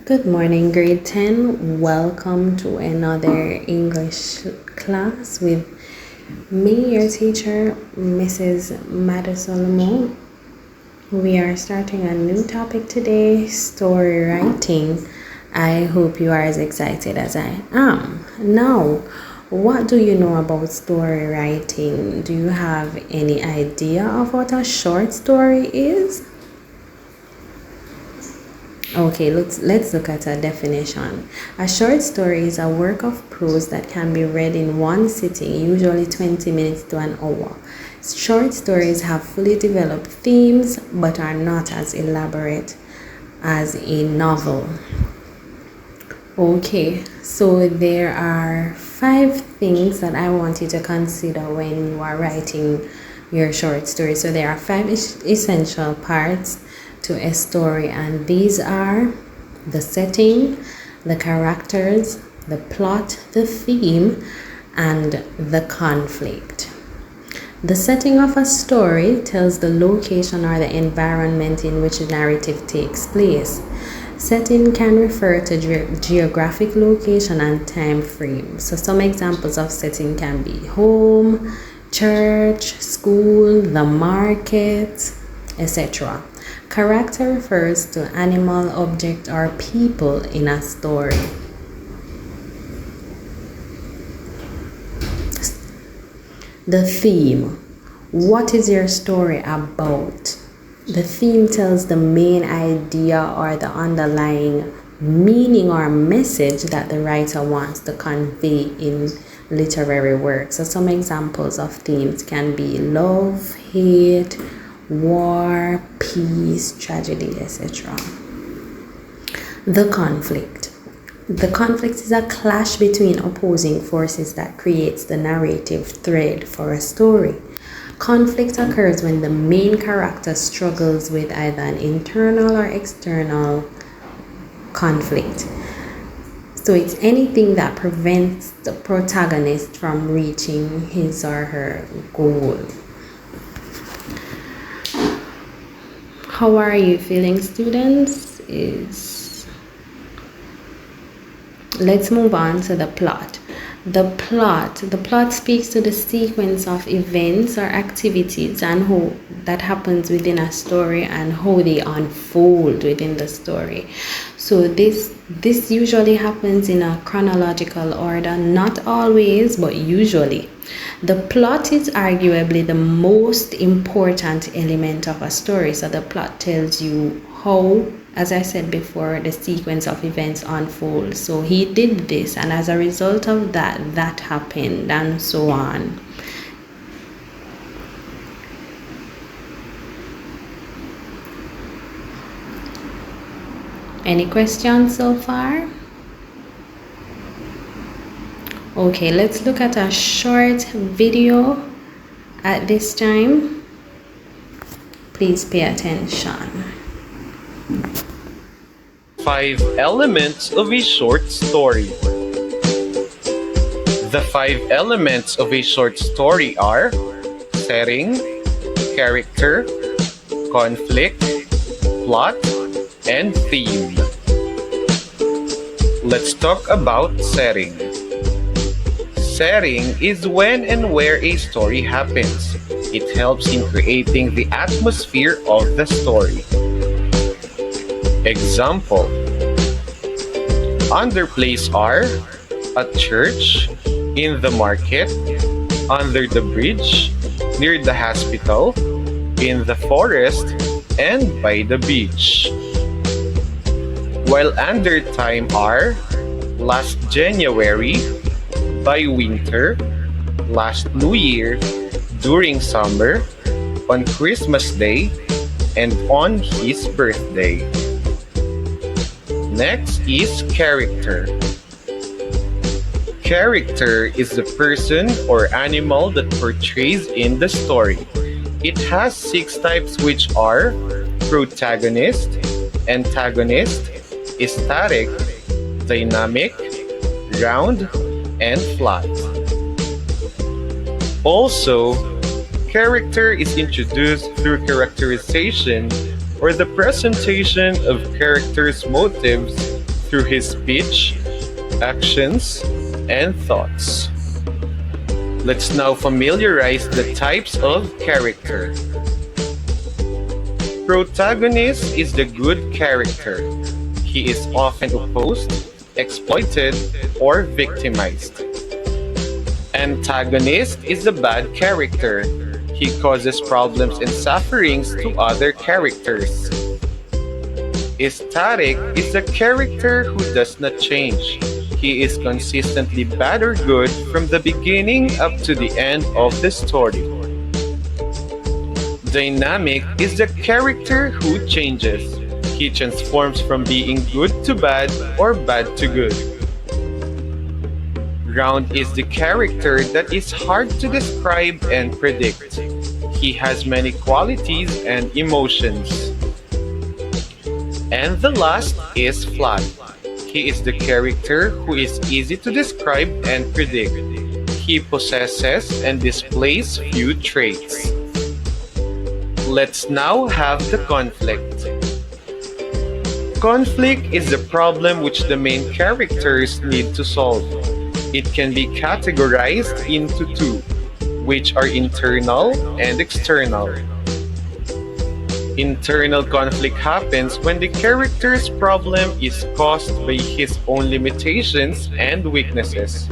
Good morning, grade 10. Welcome to another English class with me, your teacher, Mrs. Madisolomo. We are starting a new topic today, story writing. I hope you are as excited as I am. Now, what do you know about story writing? Do you have any idea of what a short story is? Okay, let's look at a definition. A short story is a work of prose that can be read in one sitting, usually 20 minutes to an hour. Short stories have fully developed themes but are not as elaborate as a novel. Okay, so there are 5 things that I want you to consider when you are writing your short story. So there are 5 essential parts to a story, and these are the setting, the characters, the plot, the theme, and the conflict. The setting of a story tells the location or the environment in which the narrative takes place. Setting can refer to geographic location and time frame. So some examples of setting can be home, church, school, the market, etc. Character refers to animal, object, or people in a story. The theme. What is your story about? The theme tells the main idea or the underlying meaning or message that the writer wants to convey in literary work. So some examples of themes can be love, hate, war, peace, tragedy, etc. The conflict. The conflict is a clash between opposing forces that creates the narrative thread for a story. Conflict occurs when the main character struggles with either an internal or external conflict. So it's anything that prevents the protagonist from reaching his or her goal. How are you feeling, students? Let's move on to the plot. The plot speaks to the sequence of events or activities and how that happens within a story and how they unfold within the story. So this usually happens in a chronological order, not always, but usually. The plot is arguably the most important element of a story. So the plot tells you how, as I said before, the sequence of events unfold. So he did this, and as a result of that happened, and so on. Any questions so far? Okay, let's look at a short video at this time. Please pay attention. 5 elements of a short story. The 5 elements of a short story are setting, character, conflict, plot, and theme. Let's talk about setting. Setting is when and where a story happens. It helps in creating the atmosphere of the story. Example: underplays are at church, in the market, under the bridge, near the hospital, in the forest, and by the beach. While under time are last January, by winter, last New Year, during summer, on Christmas Day, and on his birthday. Next is character. Character is the person or animal that portrays in the story. It has 6 types, which are protagonist, antagonist, static, dynamic, round, and flat. Also, character is introduced through characterization or the presentation of characters' motives, through his speech, actions, and thoughts. Let's now familiarize the types of character. Protagonist is the good character. He is often opposed, exploited, or victimized. Antagonist is the bad character. He causes problems and sufferings to other characters. Static is the character who does not change. He is consistently bad or good from the beginning up to the end of the story. Dynamic is the character who changes. He transforms from being good to bad or bad to good. Round is the character that is hard to describe and predict. He has many qualities and emotions. And the last is flat. He is the character who is easy to describe and predict. He possesses and displays few traits. Let's now have the conflict. Conflict is the problem which the main characters need to solve. It can be categorized into two, which are internal and external. Internal conflict happens when the character's problem is caused by his own limitations and weaknesses.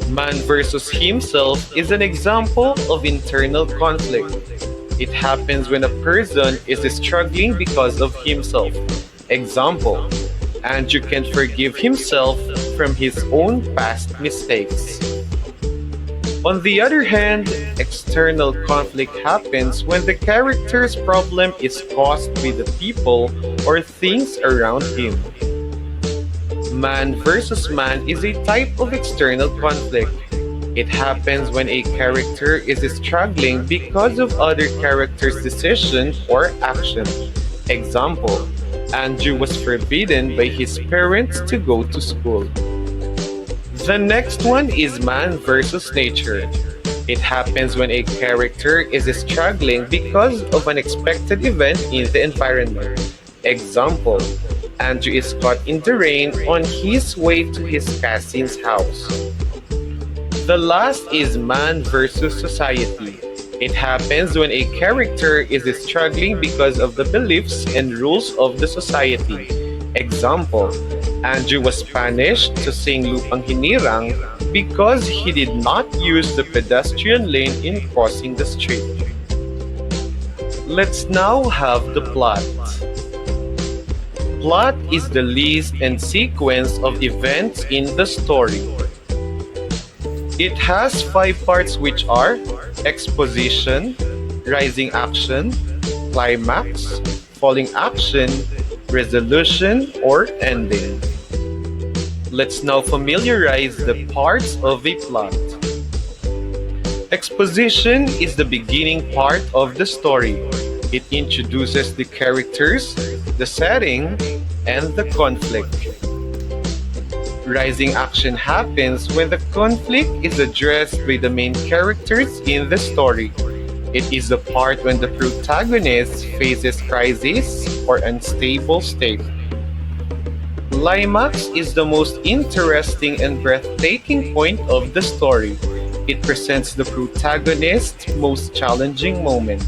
Man versus himself is an example of internal conflict. It happens when a person is struggling because of himself. Example, Andrew can't forgive himself from his own past mistakes. On the other hand, external conflict happens when the character's problem is caused by the people or things around him. Man versus man is a type of external conflict. It happens when a character is struggling because of other characters' decision or action. Example, Andrew was forbidden by his parents to go to school. The next one is man versus nature. It happens when a character is struggling because of an unexpected event in the environment. Example, Andrew is caught in the rain on his way to his cousin's house. The last is man versus society. It happens when a character is struggling because of the beliefs and rules of the society. Example, Andrew was punished to sing Lupang Hinirang because he did not use the pedestrian lane in crossing the street. Let's now have the plot. Plot is the list and sequence of events in the story. It has 5 parts, which are exposition, rising action, climax, falling action, resolution, or ending. Let's now familiarize the parts of a plot. Exposition is the beginning part of the story. It introduces the characters, the setting, and the conflict. Rising action happens when the conflict is addressed by the main characters in the story. It is the part when the protagonist faces crisis or unstable state. Climax is the most interesting and breathtaking point of the story. It presents the protagonist's most challenging moment.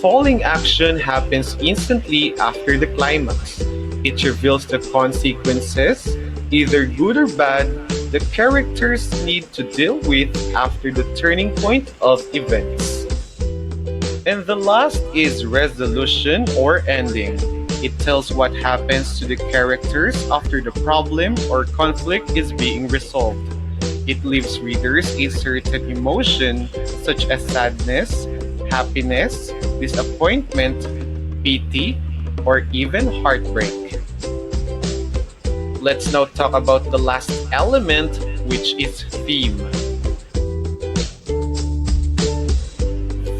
Falling action happens instantly after the climax. It reveals the consequences, either good or bad, the characters need to deal with after the turning point of events. And the last is resolution or ending. It tells what happens to the characters after the problem or conflict is being resolved. It leaves readers a certain emotion such as sadness, happiness, disappointment, pity, or even heartbreak. Let's now talk about the last element, which is theme.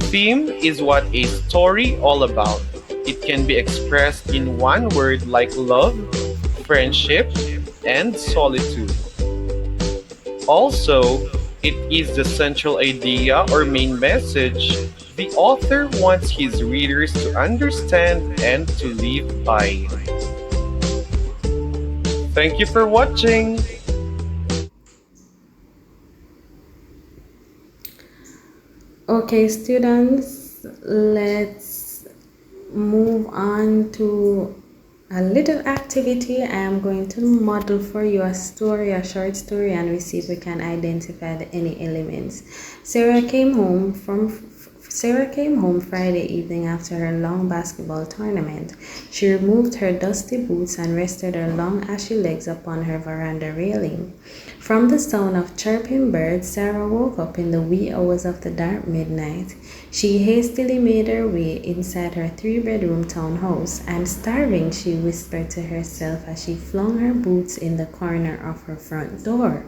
Theme is what a story all about. It can be expressed in one word like love, friendship, and solitude. Also, it is the central idea or main message The author wants his readers to understand and to live by. Thank you for watching. Okay, students, let's move on to a little activity. I am going to model for you a story, a short story, and we see if we can identify any elements. Sarah came home Friday evening after her long basketball tournament. She removed her dusty boots and rested her long ashy legs upon her veranda railing. From the sound of chirping birds, Sarah woke up in the wee hours of the dark midnight. She hastily made her way inside her three-bedroom townhouse, and starving, she whispered to herself as she flung her boots in the corner of her front door.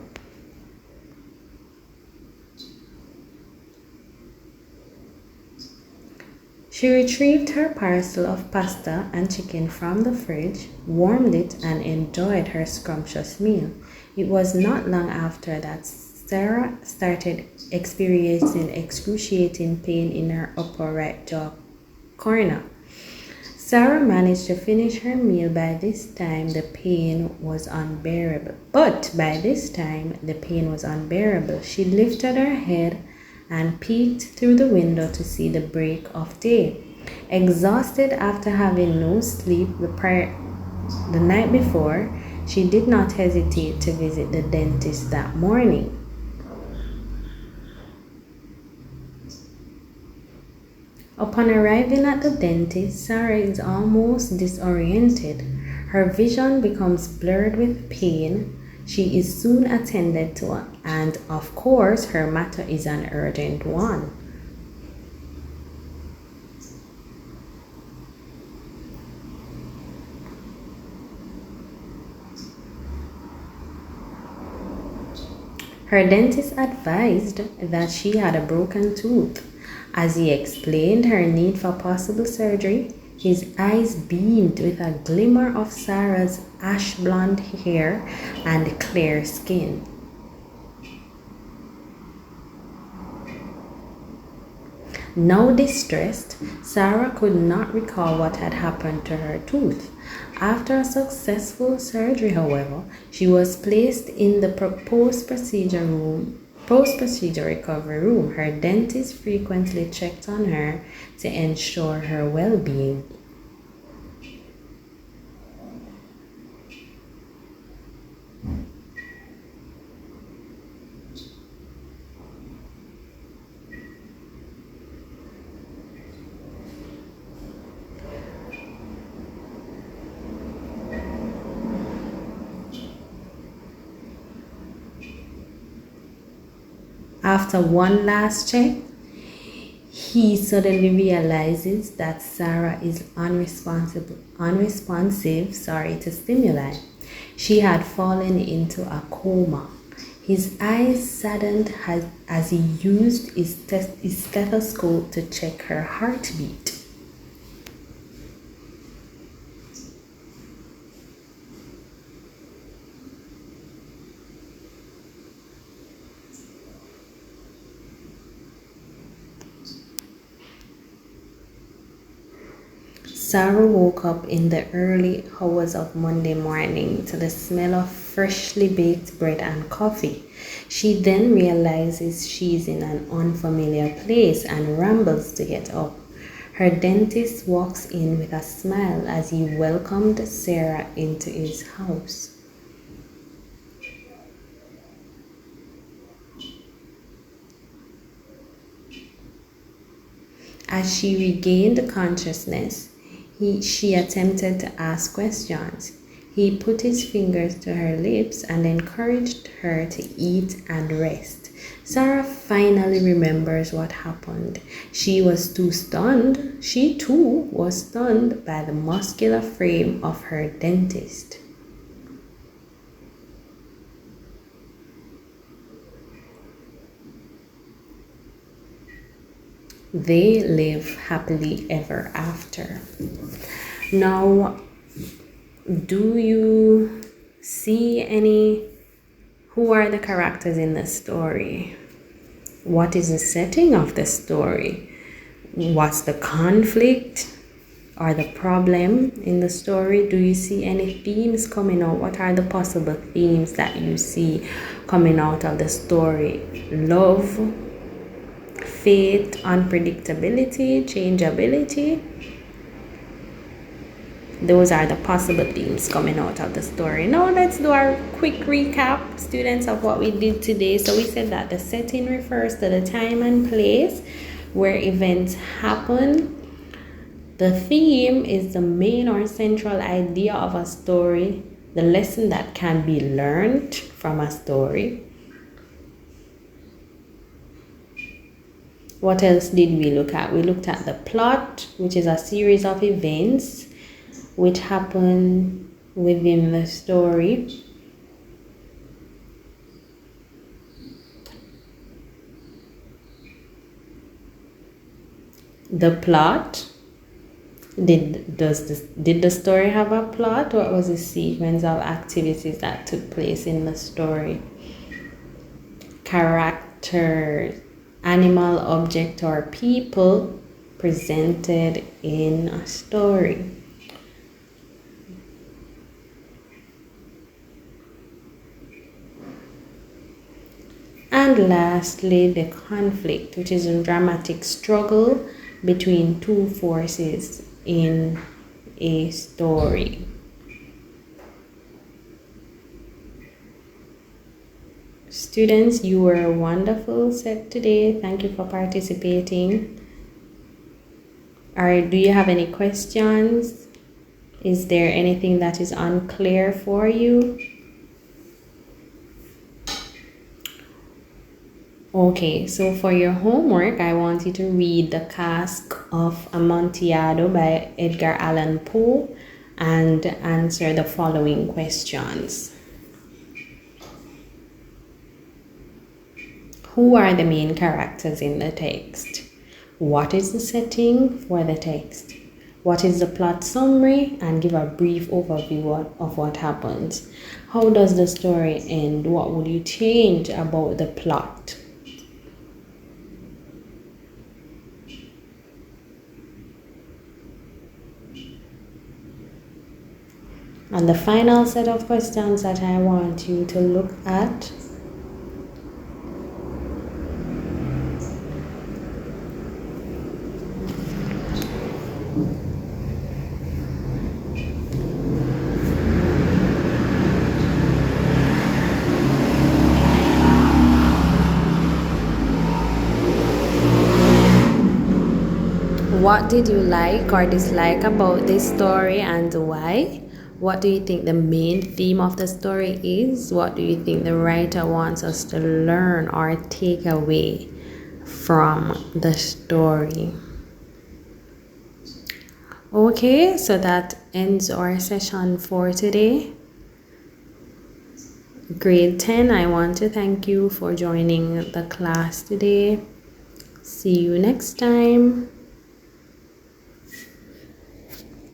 She retrieved her parcel of pasta and chicken from the fridge, warmed it, and enjoyed her scrumptious meal. It was not long after that Sarah started experiencing excruciating pain in her upper right jaw corner. Sarah managed to finish her meal. By this time, the pain was unbearable. She lifted her head and peeked through the window to see the break of day. Exhausted after having no sleep the night before, she did not hesitate to visit the dentist that morning. Upon arriving at the dentist, Sarah is almost disoriented. Her vision becomes blurred with pain. She is soon attended to, and of course, her matter is an urgent one. Her dentist advised that she had a broken tooth. As he explained her need for possible surgery, his eyes beamed with a glimmer of Sarah's ash blonde hair and clear skin. Now distressed, Sarah could not recall what had happened to her tooth. After a successful surgery, however, she was placed in the post-procedure recovery room. Her dentist frequently checked on her to ensure her well-being. After one last check, he suddenly realizes that Sarah is unresponsive to stimuli. She had fallen into a coma. His eyes saddened as he used his stethoscope to check her heartbeat. Sarah woke up in the early hours of Monday morning to the smell of freshly baked bread and coffee. She then realizes she's in an unfamiliar place and rambles to get up. Her dentist walks in with a smile as he welcomed Sarah into his house. As she regained consciousness, she attempted to ask questions. He put his fingers to her lips and encouraged her to eat and rest. Sarah finally remembers what happened. She too was stunned by the muscular frame of her dentist. They live happily ever after. Now, do you see who are the characters in the story? What is the setting of the story? What's the conflict or the problem in the story? Do you see any themes coming out? What are the possible themes that you see coming out of the story? Love, faith, unpredictability, changeability. Those are the possible themes coming out of the story. Now let's do our quick recap, students, of what we did today. So we said that the setting refers to the time and place where events happen. The theme is the main or central idea of a story, the lesson that can be learned from a story. What else did we look at? We looked at the plot, which is a series of events which happen within the story. The plot. Did the story have a plot? What was the sequence of activities that took place in the story? Characters, animal, object, or people presented in a story. And lastly, the conflict, which is a dramatic struggle between two forces in a story. Students, you were a wonderful set today. Thank you for participating. Do you have any questions? Is there anything that is unclear for you? Okay, so for your homework, I want you to read The Cask of Amontillado by Edgar Allan Poe and answer the following questions. Who are the main characters in the text? What is the setting for the text? What is the plot summary? And give a brief overview of what happens. How does the story end? What would you change about the plot? And the final set of questions that I want you to look at . What did you like or dislike about this story and why? What do you think the main theme of the story is? What do you think the writer wants us to learn or take away from the story? Okay, so that ends our session for today. Grade 10, I want to thank you for joining the class today. See you next time.